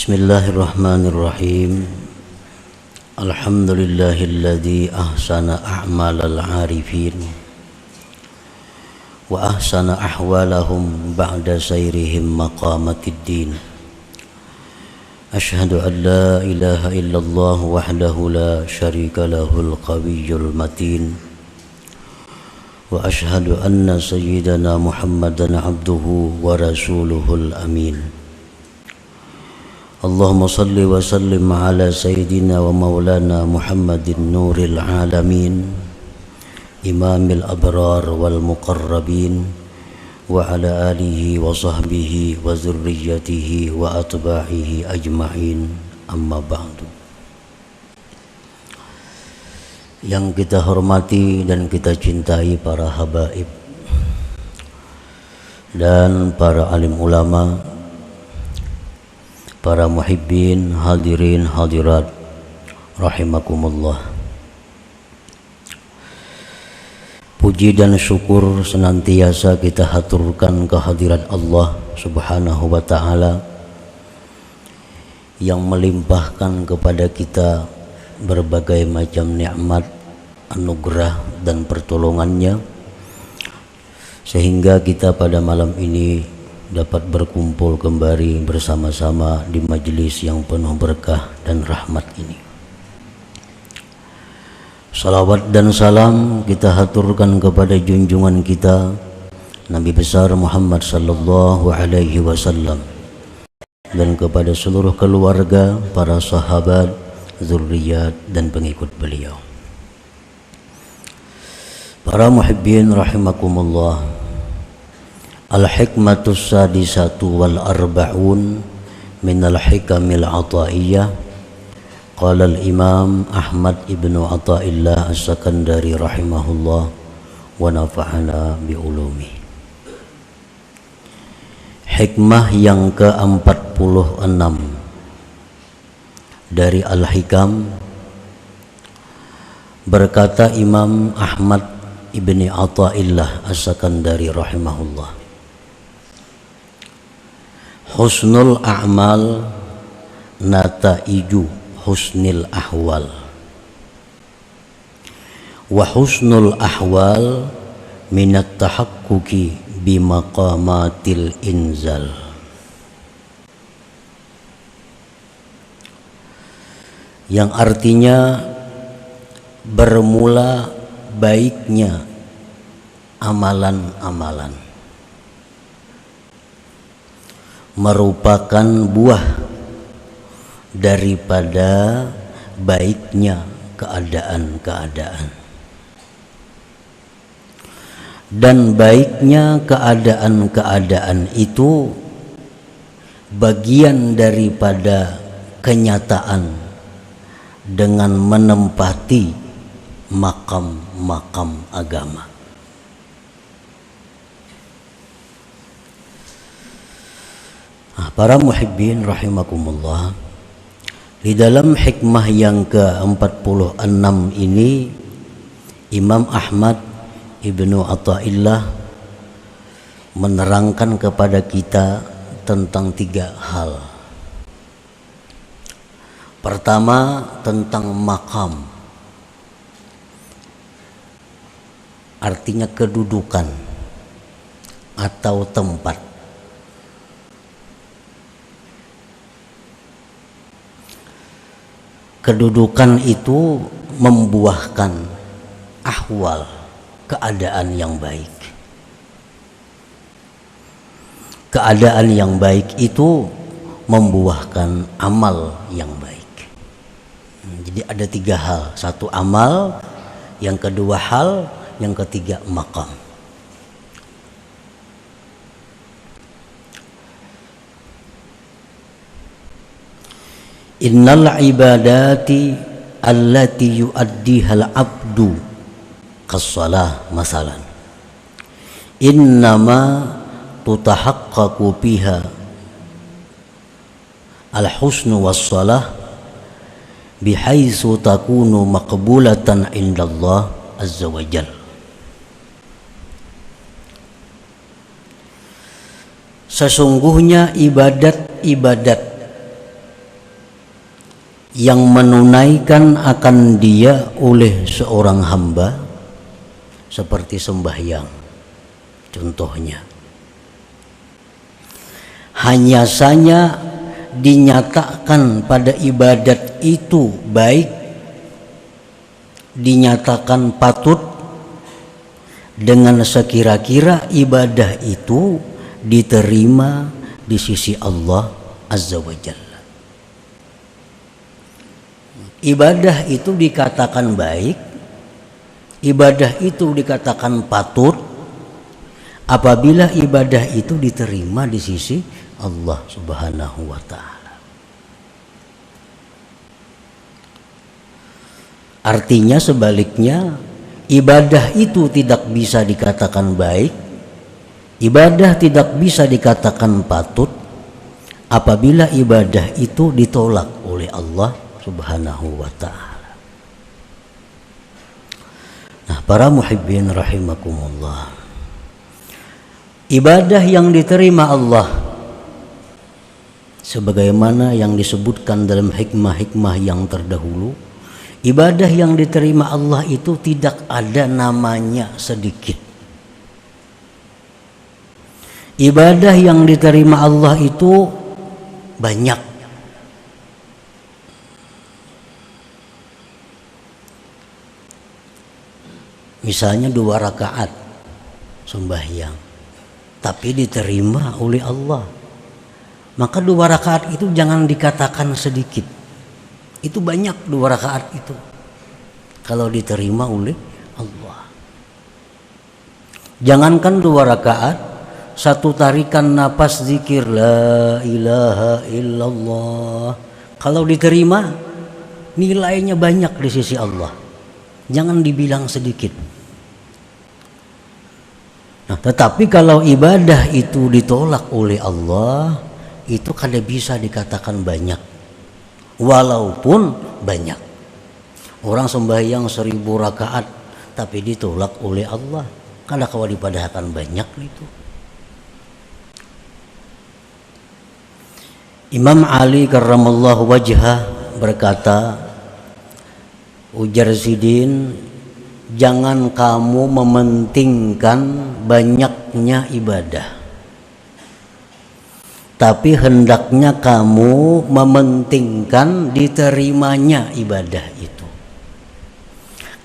Bismillahirrahmanirrahim. Alhamdulillahilladzi ahsana a'malal 'arifin wa ahsana ahwalahum ba'da sayrihim maqamatid din. Asyhadu an la ilaha illallah wahdahu la syarika lahul qawiyyul matin. Wa asyhadu anna sayyidana Muhammadan 'abduhu wa rasuluhul amin. Allahumma salli wa sallim ala sayyidina wa maulana Muhammadin nuril alamin, imamil abrar wal muqarrabin, wa ala alihi wa sahbihi wa zurriyyatihi wa atba'ihi ajma'in, amma ba'du. Yang kita hormati dan kita cintai para habaib dan para alim ulama, para muhibbin, hadirin, hadirat, rahimakumullah. Puji dan syukur senantiasa kita haturkan kehadirat Allah subhanahu wa ta'ala yang melimpahkan kepada kita berbagai macam nikmat, anugerah dan pertolongannya, sehingga kita pada malam ini dapat berkumpul kembali bersama-sama di majelis yang penuh berkah dan rahmat ini. Salawat dan salam kita haturkan kepada junjungan kita Nabi besar Muhammad sallallahu alaihi wasallam dan kepada seluruh keluarga, para sahabat, zurriyat dan pengikut beliau. Para muhibbin rahimakumullah. Al-hikmatus sadisatu wal arba'un minal hikamil ataiyah. Qala al-imam Ahmad ibnu Athaillah as-Sakandari rahimahullah wa nafa'ana bi'ulumi. Hikmah yang ke-46 dari Al-Hikam, berkata Imam Ahmad ibni Athaillah as-Sakandari rahimahullah, husnul a'mal nataiju husnil ahwal wa husnul ahwal minat tahakkuki bimaqamatil inzal. Yang artinya bermula baiknya amalan-amalan merupakan buah daripada baiknya keadaan-keadaan, dan baiknya keadaan-keadaan itu bagian daripada kenyataan dengan menempati makam-makam agama. Para muhibbin rahimakumullah, di dalam hikmah yang ke-46 ini Imam Ahmad ibnu Athaillah menerangkan kepada kita tentang 3 hal. Pertama, tentang makam, artinya kedudukan atau tempat. Kedudukan itu membuahkan ahwal, keadaan yang baik. Keadaan yang baik itu membuahkan amal yang baik. Jadi ada 3 hal. 1 amal, yang kedua hal, yang ketiga makam. Innal ibadati allati yu'addihal abdu kas-shalah masalan innama tutahaqqaqu biha al-husnu was-shalah bihaitsu takunu maqbulatan indallah azza wa jalla. Sesungguhnya ibadat-ibadat yang menunaikan akan dia oleh seorang hamba seperti sembahyang contohnya, hanya saja dinyatakan pada ibadat itu baik, dinyatakan patut dengan sekira-kira ibadah itu diterima di sisi Allah Azza wa Jalla. Ibadah itu dikatakan baik, ibadah itu dikatakan patut apabila ibadah itu diterima di sisi Allah Subhanahu wa Ta'ala. Artinya sebaliknya, ibadah itu tidak bisa dikatakan baik, ibadah tidak bisa dikatakan patut apabila ibadah itu ditolak oleh Allah Subhanahu wa Ta'ala. Nah, para muhibbin rahimakumullah, ibadah yang diterima Allah sebagaimana yang disebutkan dalam hikmah-hikmah yang terdahulu, ibadah yang diterima Allah itu tidak ada namanya sedikit. Ibadah yang diterima Allah itu banyak. Misalnya 2 rakaat sembahyang, tapi diterima oleh Allah. Maka 2 rakaat itu jangan dikatakan sedikit. Itu banyak 2 rakaat itu kalau diterima oleh Allah. Jangankan 2 rakaat, 1 tarikan napas zikir la ilaha illallah, kalau diterima nilainya banyak di sisi Allah. Jangan dibilang sedikit. Nah, tetapi kalau ibadah itu ditolak oleh Allah, itu kada bisa dikatakan banyak, walaupun banyak. Orang sembahyang 1000 rakaat tapi ditolak oleh Allah, kada kawa dipadahkan banyak itu. Imam Ali karramallahu wajhah berkata, ujar Sidin, jangan kamu mementingkan banyaknya ibadah, tapi hendaknya kamu mementingkan diterimanya ibadah itu.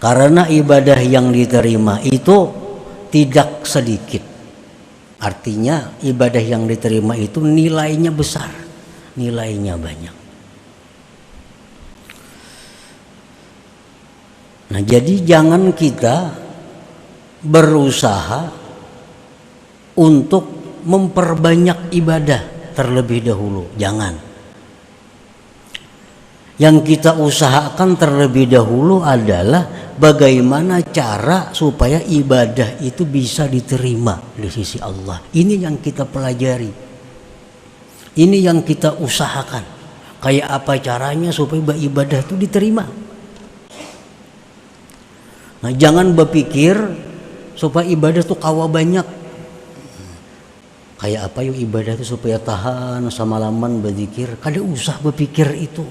Karena ibadah yang diterima itu tidak sedikit. Artinya ibadah yang diterima itu nilainya besar, nilainya banyak. Nah, jadi jangan kita berusaha untuk memperbanyak ibadah terlebih dahulu, jangan. Yang kita usahakan terlebih dahulu adalah bagaimana cara supaya ibadah itu bisa diterima di sisi Allah. Ini yang kita pelajari, ini yang kita usahakan. Kayak apa caranya supaya ibadah itu diterima. Nah, jangan berpikir supaya ibadah itu kawa banyak. Kayak apa yuk ibadah itu supaya tahan semalaman berzikir. Kada usah berpikir itu.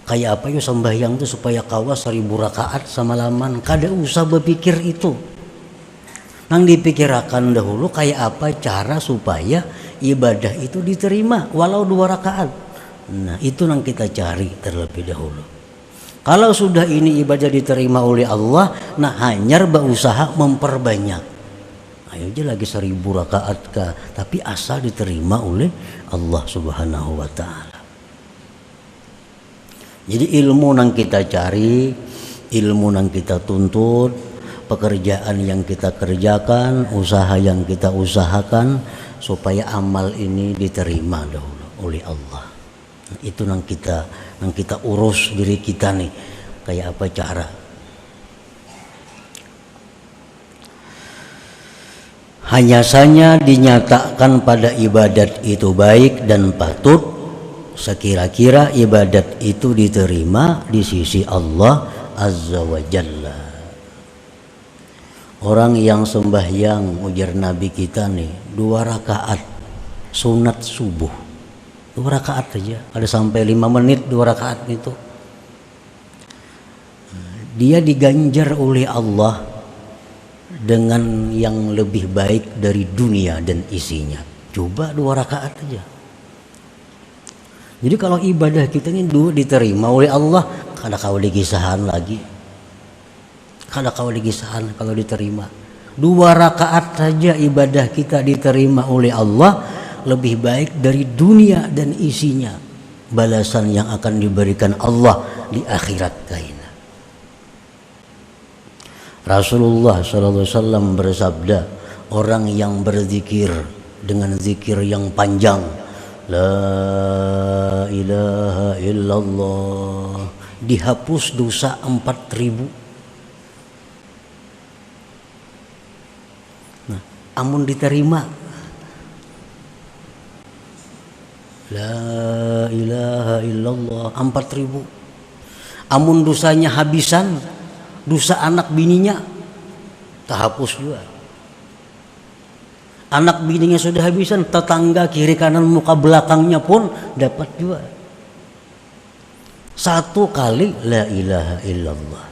Kayak apa yuk sembahyang itu supaya kawa 1000 rakaat semalaman. Kada usah berpikir itu. Nang dipikirkan dahulu kayak apa cara supaya ibadah itu diterima walau 2 rakaat. Nah, itu yang kita cari terlebih dahulu. Kalau sudah ini ibadah diterima oleh Allah, nah hanya berusaha memperbanyak. Ayo aja lagi 1000 rakaat kah, tapi asal diterima oleh Allah Subhanahu wa Ta'ala. Jadi ilmu yang kita cari, ilmu yang kita tuntut, pekerjaan yang kita kerjakan, usaha yang kita usahakan supaya amal ini diterima dahulu oleh Allah. Itu yang kita urus diri kita nih, kayak apa cara. Hanya saja dinyatakan pada ibadat itu baik dan patut sekira-kira ibadat itu diterima di sisi Allah Azza wa Jalla. Orang yang sembahyang, ujar Nabi kita nih, 2 rakaat sunat subuh, 2 rakaat aja, ada sampai 5 menit 2 rakaat itu. Dia diganjar oleh Allah dengan yang lebih baik dari dunia dan isinya. Coba 2 rakaat aja. Jadi kalau ibadah kita ini diterima oleh Allah, kada kau digisahan lagi. Kada kau digisahan kalau diterima. 2 rakaat saja ibadah kita diterima oleh Allah, lebih baik dari dunia dan isinya. Balasan yang akan diberikan Allah di akhirat kaina. Rasulullah SAW bersabda, orang yang berzikir dengan zikir yang panjang, La ilaha illallah, dihapus dosa 4.000. Nah, amun diterima La ilaha illallah 4.000. Amun dosanya habisan, dosa anak bininya terhapus juga. Anak bininya sudah habisan, tetangga kiri kanan muka belakangnya pun dapat juga. 1 kali la ilaha illallah.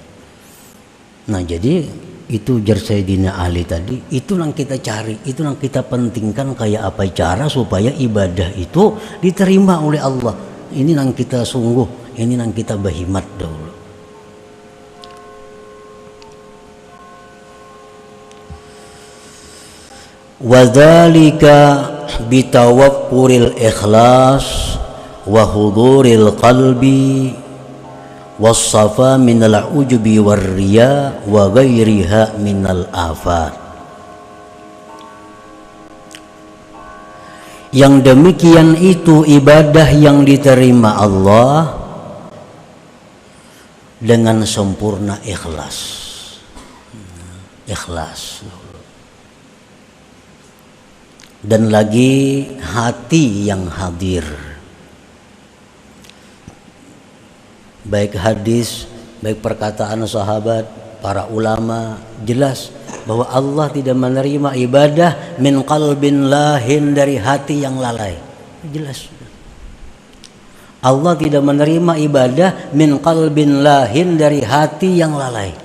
Nah, jadi itu jar Sayyidina Ali tadi, itu yang kita cari, itu yang kita pentingkan, kayak apa cara supaya ibadah itu diterima oleh Allah. Ini yang kita sungguh, ini yang kita berhimat dahulu. Wadzalika bitawakkuril ikhlas wa huduril qalbi wassafa minal ujubi warriya wa ghairiha minal afat. Yang demikian itu ibadah yang diterima Allah dengan sempurna ikhlas. Ikhlas. Dan lagi hati yang hadir. Baik hadis, baik perkataan sahabat, para ulama jelas bahwa Allah tidak menerima ibadah min qalbin lahin, dari hati yang lalai. Jelas. Allah tidak menerima ibadah min qalbin lahin, dari hati yang lalai.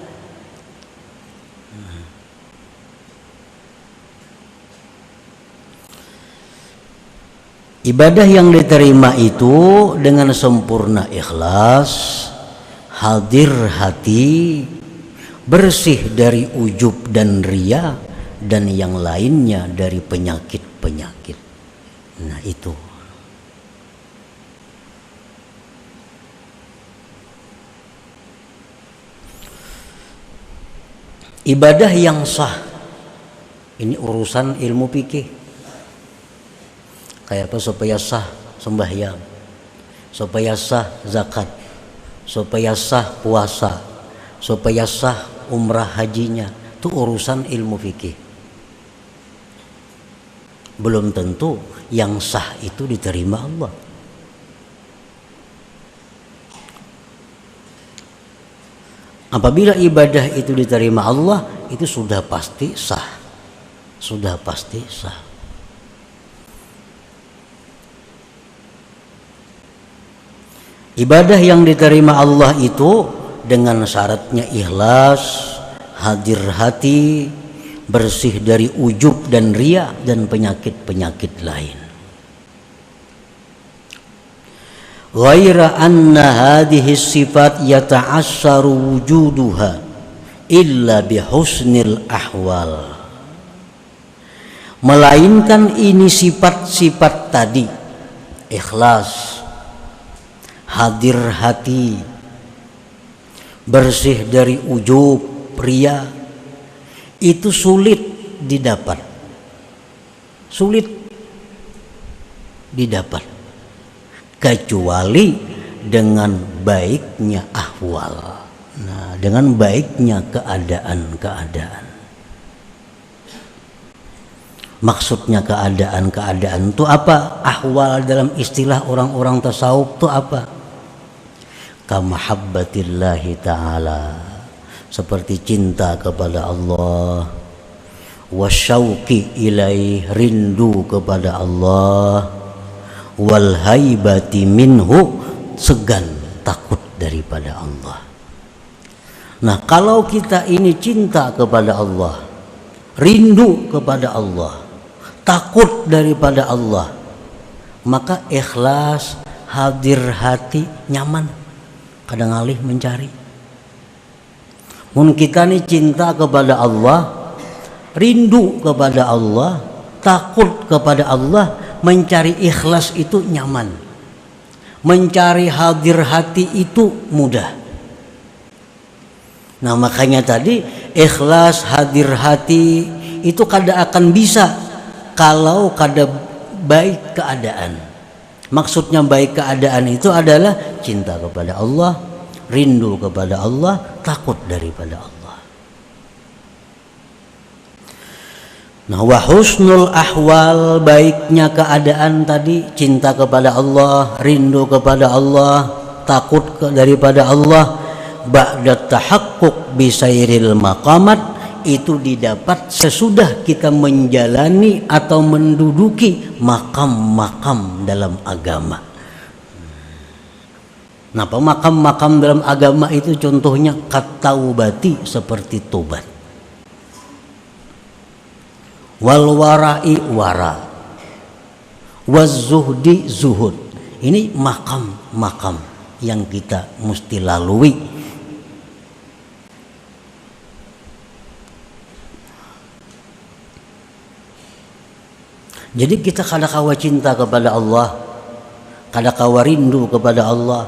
Ibadah yang diterima itu dengan sempurna ikhlas, hadir hati, bersih dari ujub dan riya dan yang lainnya dari penyakit-penyakit. Nah, itu. Ibadah yang sah. Ini urusan ilmu fikih. Kayak apa supaya sah sembahyang, supaya sah zakat, supaya sah puasa, supaya sah umrah hajinya. Itu urusan ilmu fikih. Belum tentu yang sah itu diterima Allah. Apabila ibadah itu diterima Allah, itu sudah pasti sah. Sudah pasti sah. Ibadah yang diterima Allah itu dengan syaratnya ikhlas, hadir hati, bersih dari ujub dan riya dan penyakit-penyakit lain. Ghaira anna hadhihi sifat yata'assaru wujuduha illa bihusnil ahwal. Melainkan ini sifat-sifat tadi, ikhlas, hadir hati, bersih dari ujub, riya, itu sulit didapat. Sulit didapat kecuali dengan baiknya ahwal. Nah, dengan baiknya keadaan-keadaan. Maksudnya keadaan-keadaan itu apa? Ahwal dalam istilah orang-orang tasawuf itu apa? Kamahabbatillahi ta'ala, seperti cinta kepada Allah, wasyauqi ilaih, rindu kepada Allah, wal haibati minhu, segan takut daripada Allah. Nah, kalau kita ini cinta kepada Allah, rindu kepada Allah, takut daripada Allah, maka ikhlas, hadir hati, nyaman, kadang alih mencari. Mun kita ini cinta kepada Allah, rindu kepada Allah, takut kepada Allah, mencari ikhlas itu nyaman, mencari hadir hati itu mudah. Nah, makanya tadi ikhlas hadir hati itu kada akan bisa kalau kada baik keadaan. Maksudnya baik keadaan itu adalah cinta kepada Allah, rindu kepada Allah, takut daripada Allah. Nah, wa husnul ahwal, baiknya keadaan tadi, cinta kepada Allah, rindu kepada Allah, takut daripada Allah, ba'da tahaqquq bisairil maqamat, itu didapat sesudah kita menjalani atau menduduki makam-makam dalam agama. Nah, makam-makam dalam agama itu contohnya kataubati, seperti tobat, wal wara'i wara, waz zuhdi zuhud. Ini makam-makam yang kita mesti lalui. Jadi kita kada kawa cinta kepada Allah, kada kawa rindu kepada Allah,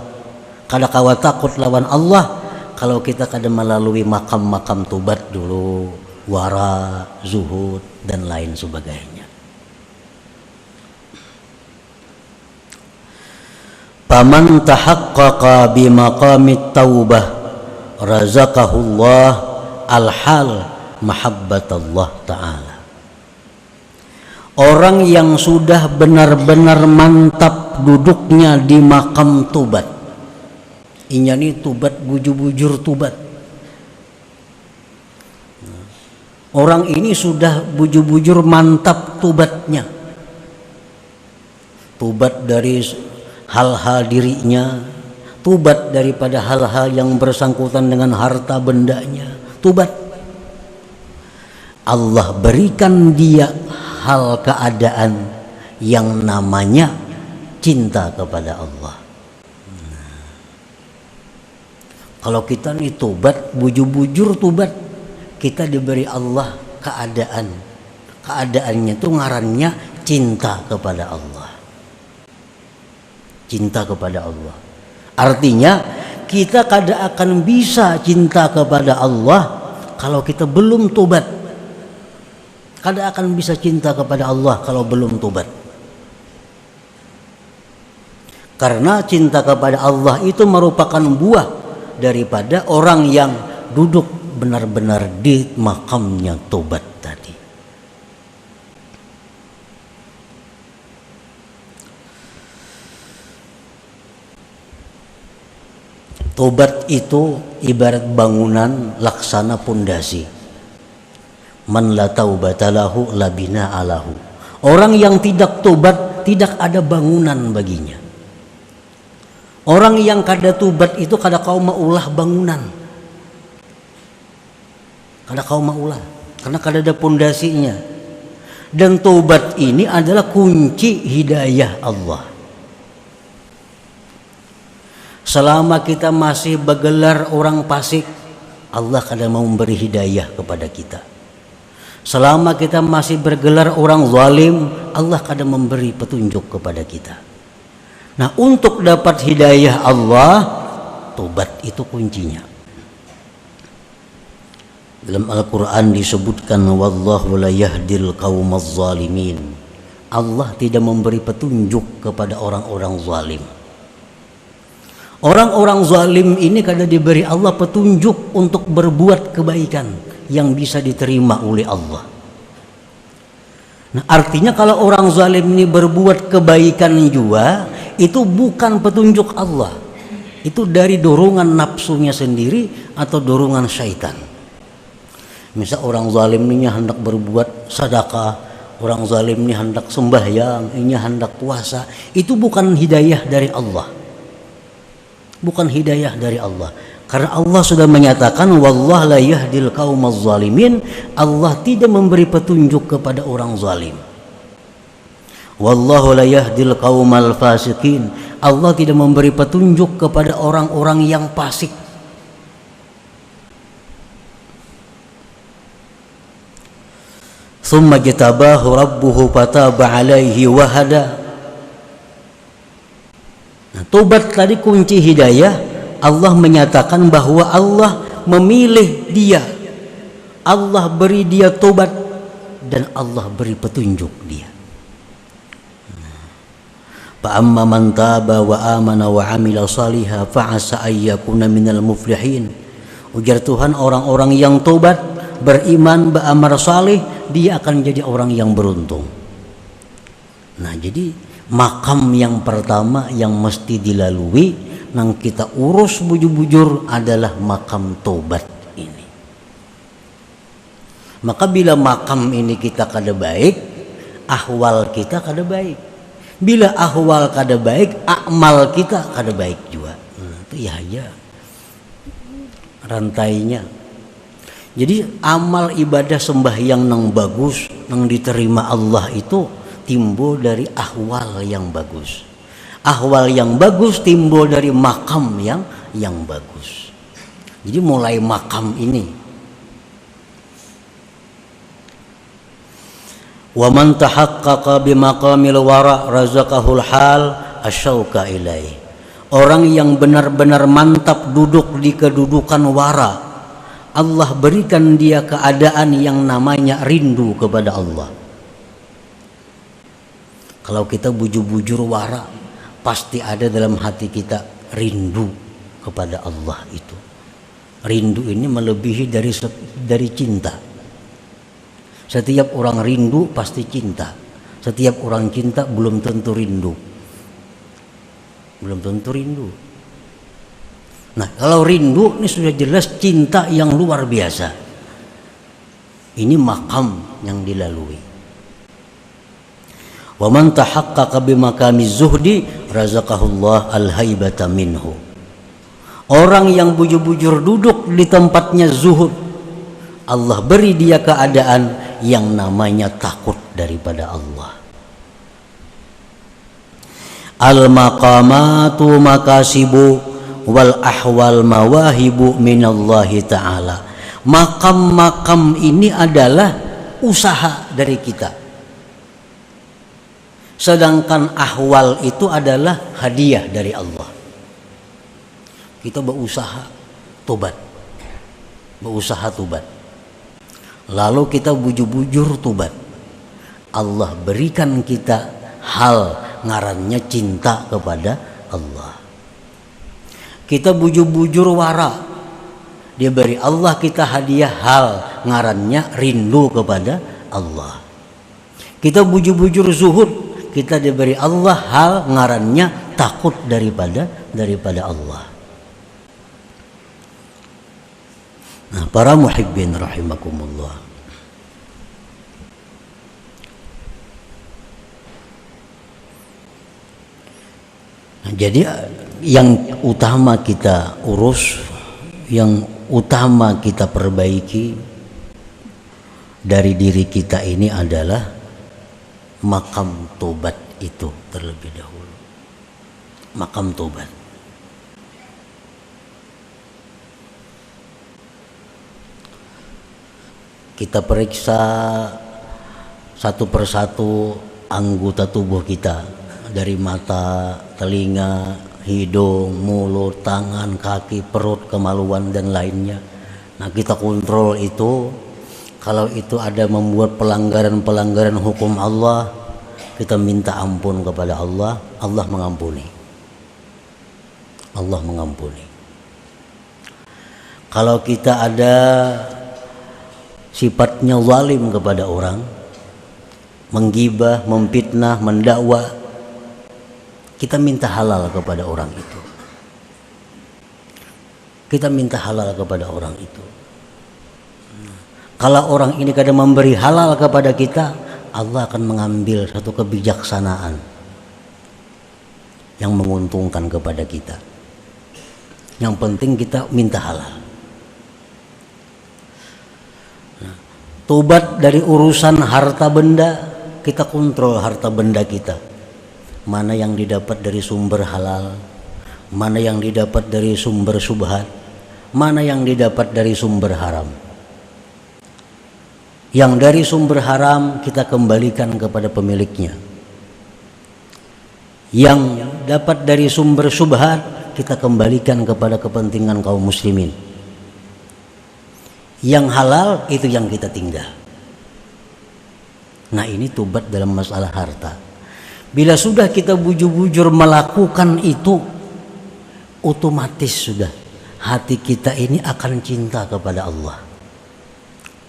kada kawa takut lawan Allah kalau kita kada melalui makam-makam tobat dulu, wara, zuhud, dan lain sebagainya. Faman tahaqqaqa bi maqamit taubah razaqahullah al-hal mahabbatallah ta'ala. Orang yang sudah benar-benar mantap duduknya di makam tobat, inya ni tobat bujur-bujur tobat. Orang ini sudah bujur-bujur mantap tobatnya, tobat dari hal-hal dirinya, tobat daripada hal-hal yang bersangkutan dengan harta bendanya, tobat. Allah berikan dia hal keadaan yang namanya cinta kepada Allah. Kalau kita nih tobat, bujur-bujur tobat, kita diberi Allah keadaannya itu ngarannya cinta kepada Allah, cinta kepada Allah. Artinya kita kada akan bisa cinta kepada Allah kalau kita belum tobat. Kada akan bisa cinta kepada Allah kalau belum tobat. Karena cinta kepada Allah itu merupakan buah daripada orang yang duduk benar-benar di makamnya tobat tadi. Tobat itu ibarat bangunan laksana pondasi. Man la taubata lahu la binaa lahu. Orang yang tidak tobat tidak ada bangunan baginya. Orang yang kada tobat itu kada kau maulah bangunan, kada kau maulah, karena kada ada pondasinya. Dan tobat ini adalah kunci hidayah Allah. Selama kita masih bergelar orang fasik, Allah kada mau memberi hidayah kepada kita. Selama kita masih bergelar orang zalim, Allah kadang memberi petunjuk kepada kita. Nah, untuk dapat hidayah Allah, tobat itu kuncinya. Dalam Al-Quran disebutkan, wallahu la yahdil qaumaz zalimin. Allah tidak memberi petunjuk kepada orang-orang zalim. Orang-orang zalim ini kada diberi Allah petunjuk untuk berbuat kebaikan yang bisa diterima oleh Allah. Nah, artinya kalau orang zalim ini berbuat kebaikan juga, itu bukan petunjuk Allah. Itu dari dorongan nafsunya sendiri atau dorongan syaitan. Misal orang zalim ini hendak berbuat sedekah, orang zalim ini hendak sembahyang, ini hendak puasa, itu bukan hidayah dari Allah. Bukan hidayah dari Allah. Karena Allah sudah menyatakan wallahu la yahdil qaumaz zalimin, Allah tidak memberi petunjuk kepada orang zalim. Wallahu la yahdil qaumal fasikin, Allah tidak memberi petunjuk kepada orang-orang yang fasik. Tsumma jatabahu rabbuhu fataba alaihi wa hada. Nah, tobat tadi kunci hidayah. Allah menyatakan bahwa Allah memilih dia, Allah beri dia tobat, dan Allah beri petunjuk dia. Fa amma man taba wa amana wa amila salihah fa asa ayyakuna minal muflihin. Ujar Tuhan, orang-orang yang tobat, beriman, beramal saleh, dia akan jadi orang yang beruntung. Nah, jadi makam yang pertama yang mesti dilalui nang kita urus bujur-bujur adalah makam tobat ini. Maka bila makam ini kita kada baik, ahwal kita kada baik. Bila ahwal kada baik, amal kita kada baik juga. Nah, itu ya rantainya. Jadi amal ibadah sembahyang nang bagus, nang diterima Allah itu timbul dari ahwal yang bagus. Ahwal yang bagus timbul dari makam yang bagus. Jadi mulai makam ini. Wa man tahaqqaqa bi maqamil wara razaqahul hal asyauka ilaih. Orang yang benar-benar mantap duduk di kedudukan wara, Allah berikan dia keadaan yang namanya rindu kepada Allah. Kalau kita bujur-bujur wara, pasti ada dalam hati kita rindu kepada Allah itu. Rindu ini melebihi dari cinta. Setiap orang rindu pasti cinta. Setiap orang cinta belum tentu rindu. Belum tentu rindu. Nah, kalau rindu ini sudah jelas cinta yang luar biasa. Ini makam yang dilalui. Wa man tahaqqaqa bi makamiz zuhdi razaqahullah al-haibata minhu. Orang yang bujur-bujur duduk di tempatnya zuhud, Allah beri dia keadaan yang namanya takut daripada Allah. Al-maqamatu makasibu wal ahwal mawahibu minallahi ta'ala. Makam-makam ini adalah usaha dari kita, sedangkan ahwal itu adalah hadiah dari Allah. Kita berusaha tobat, lalu kita bujur-bujur tobat, Allah berikan kita hal ngarannya cinta kepada Allah. Kita bujur-bujur wara, dia beri Allah kita hadiah hal ngarannya rindu kepada Allah. Kita bujur-bujur zuhud, kita diberi Allah hal ngarannya takut daripada Allah. Nah, para muhibbin rahimakumullah. Nah, jadi yang utama kita urus, yang utama kita perbaiki dari diri kita ini adalah makam tobat itu terlebih dahulu. Makam tobat. Kita periksa satu persatu anggota tubuh kita, dari mata, telinga, hidung, mulut, tangan, kaki, perut, kemaluan dan lainnya. Nah, kita kontrol itu. Kalau itu ada membuat pelanggaran-pelanggaran hukum Allah, kita minta ampun kepada Allah, Allah mengampuni. Allah mengampuni. Kalau kita ada sifatnya zalim kepada orang, menggibah, memfitnah, mendakwa, kita minta halal kepada orang itu. Kita minta halal kepada orang itu. Kalau orang ini kadang memberi halal kepada kita, Allah akan mengambil satu kebijaksanaan yang menguntungkan kepada kita. Yang penting kita minta halal. Tobat dari urusan harta benda, kita kontrol harta benda kita. Mana yang didapat dari sumber halal, mana yang didapat dari sumber subhat, mana yang didapat dari sumber haram. Yang dari sumber haram kita kembalikan kepada pemiliknya. Yang dapat dari sumber subhat kita kembalikan kepada kepentingan kaum muslimin. Yang halal itu yang kita tinggal. Nah, ini tobat dalam masalah harta. Bila sudah kita bujur-bujur melakukan itu, otomatis sudah hati kita ini akan cinta kepada Allah.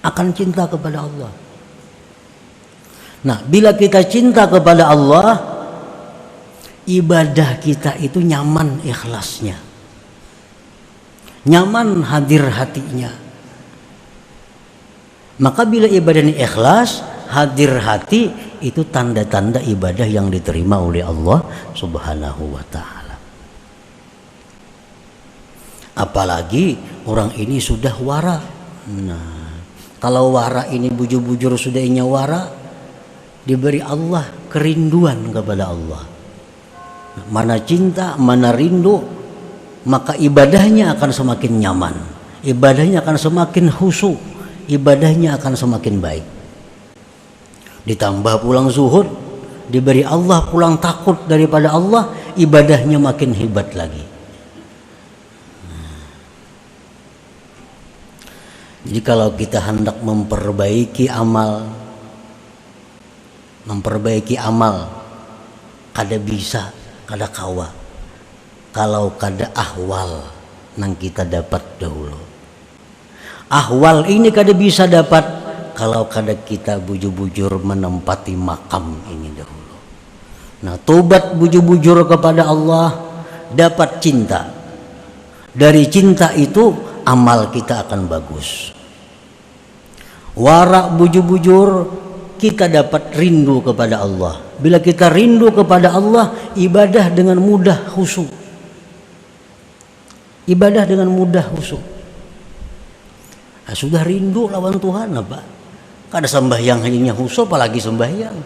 Akan cinta kepada Allah. Nah, bila kita cinta kepada Allah, ibadah kita itu nyaman ikhlasnya, nyaman hadir hatinya. Maka bila ibadah ini ikhlas, hadir hati, itu tanda-tanda ibadah yang diterima oleh Allah Subhanahu wa ta'ala. Apalagi orang ini sudah wara. Nah, kalau wara ini bujur-bujur sudah inya wara, diberi Allah kerinduan kepada Allah. Mana cinta, mana rindu, maka ibadahnya akan semakin nyaman, ibadahnya akan semakin khusyuk, ibadahnya akan semakin baik. Ditambah pulang zuhud, diberi Allah pulang takut daripada Allah, ibadahnya makin hebat lagi. Jadi kalau kita hendak memperbaiki amal, kada bisa, kada kawa kalau kada ahwal nang kita dapat dahulu. Ahwal ini kada bisa dapat kalau kada kita bujur-bujur menempati makam ini dahulu. Nah, tobat bujur-bujur kepada Allah, dapat cinta. Dari cinta itu amal kita akan bagus. Wara bujur-bujur, kita dapat rindu kepada Allah. Bila kita rindu kepada Allah, ibadah dengan mudah khusyuk. Ibadah dengan mudah khusyuk. Nah, sudah rindu lawan Tuhan apa? Kada sembahyang hanya khusyuk, apalagi sembahyang.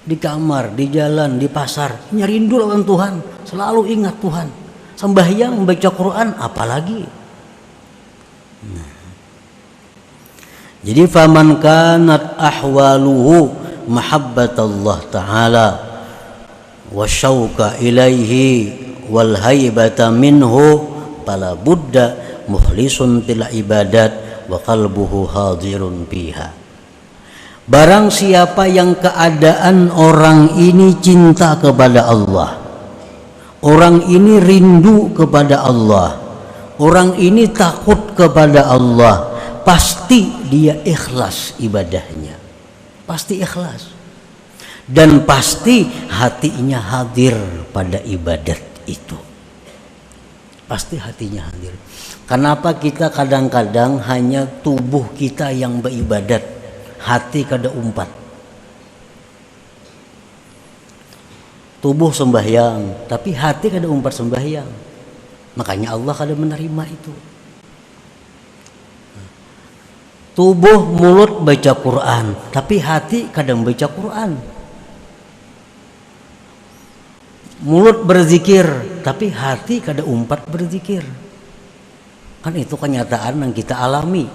Di kamar, di jalan, di pasar, hanya rindu lawan Tuhan, selalu ingat Tuhan. Sembahyang, membaca Quran, apalagi. Nah. Jadi faman kanat ahwaluhu mahabbatallah ta'ala wa syauqa ilaihi wal haibata minhu fala budda mukhlisun til ibadat wa qalbuhu hadirun biha. Barang siapa yang keadaan orang ini cinta kepada Allah, orang ini rindu kepada Allah, orang ini takut kepada Allah, pasti dia ikhlas ibadahnya, pasti ikhlas, dan pasti hatinya hadir pada ibadat itu, pasti hatinya hadir. Kenapa kita kadang-kadang hanya tubuh kita yang beribadat, hati kada umpat? Tubuh sembahyang, tapi hati kada umpat sembahyang, makanya Allah kada menerima itu. Tubuh mulut baca Quran, tapi hati kadang baca Quran. Mulut berzikir, tapi hati kada umpat berzikir. Kan itu kenyataan yang kita alami.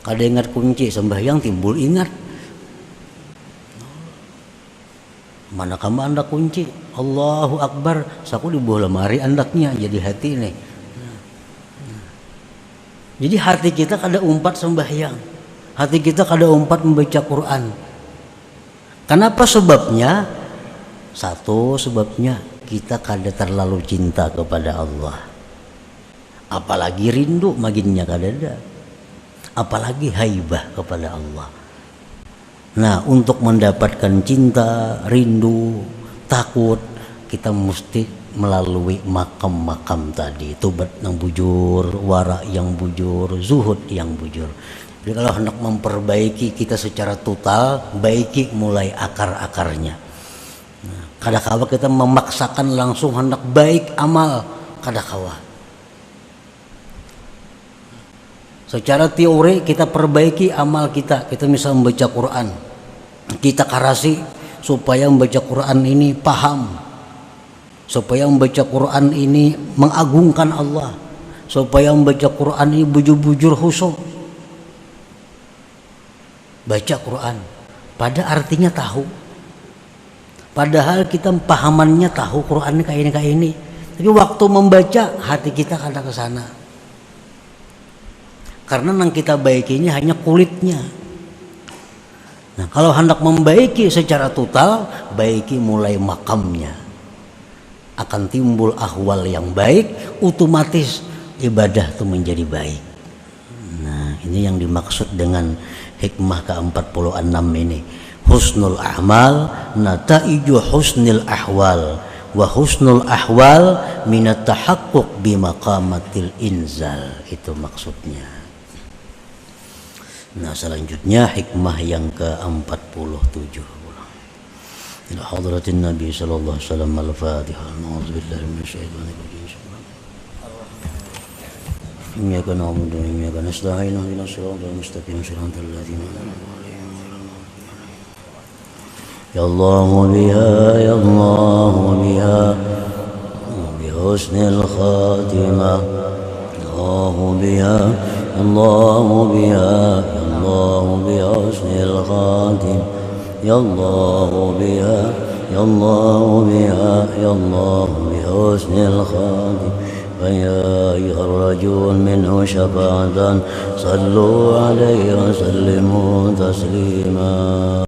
Kada ingat kunci sembahyang timbul ingat. Mana kamu anda kunci? Allahu Akbar, saku di bawah lemari andaknya jadi hati nih. Jadi hati kita kada umpat sembahyang, hati kita kada umpat membaca Quran. Kenapa sebabnya? Satu sebabnya kita kada terlalu cinta kepada Allah, apalagi rindu maginnya kada ada, apalagi haibah kepada Allah. Nah, untuk mendapatkan cinta, rindu, takut, kita mesti melalui makam-makam tadi. Tobat yang bujur, wara yang bujur, zuhud yang bujur. Jadi kalau hendak memperbaiki kita secara total, baiki mulai akar-akarnya. Nah, kadang-kala kita memaksakan langsung hendak baik amal, kadang-kala. Secara teori kita perbaiki amal kita misal membaca Quran, kita karasi supaya membaca Quran ini paham, supaya membaca Quran ini mengagungkan Allah, supaya membaca Quran ini bujur-bujur khusyuk. Baca Quran pada artinya tahu, padahal kita pahamannya tahu Quran kayak ini, tapi waktu membaca hati kita kadang ke sana, karena yang kita baikinya hanya kulitnya. Nah, kalau hendak membaiki secara total, baiki mulai makamnya, akan timbul ahwal yang baik, otomatis ibadah itu menjadi baik. Nah, ini yang dimaksud dengan hikmah ke-46 ini. Husnul a'mal nataiju husnil ahwal, wa husnul ahwal minat tahaqquq bimaqamatil inzal. Itu maksudnya. Nah, selanjutnya hikmah yang ke-47. Ila hadratin Nabi sallallahu alaihi wasallam al-Fatihah. A'udzubillahi minasyaitonir rajim. إياك نعبد وإياك نستعين اهدنا الصراط المستقيم صراط الذين أنعمت عليهم غير المغضوب عليهم. يا الله بها يا الله بها بحسن الخاتمة. الله بها الله بها يا الله بحسن الخاتمة. يا الله بها يا الله بها يا الله بحسن الخاتمة. فيا أيها الرجل منه شفاعة صلوا عليه وسلموا تسليما.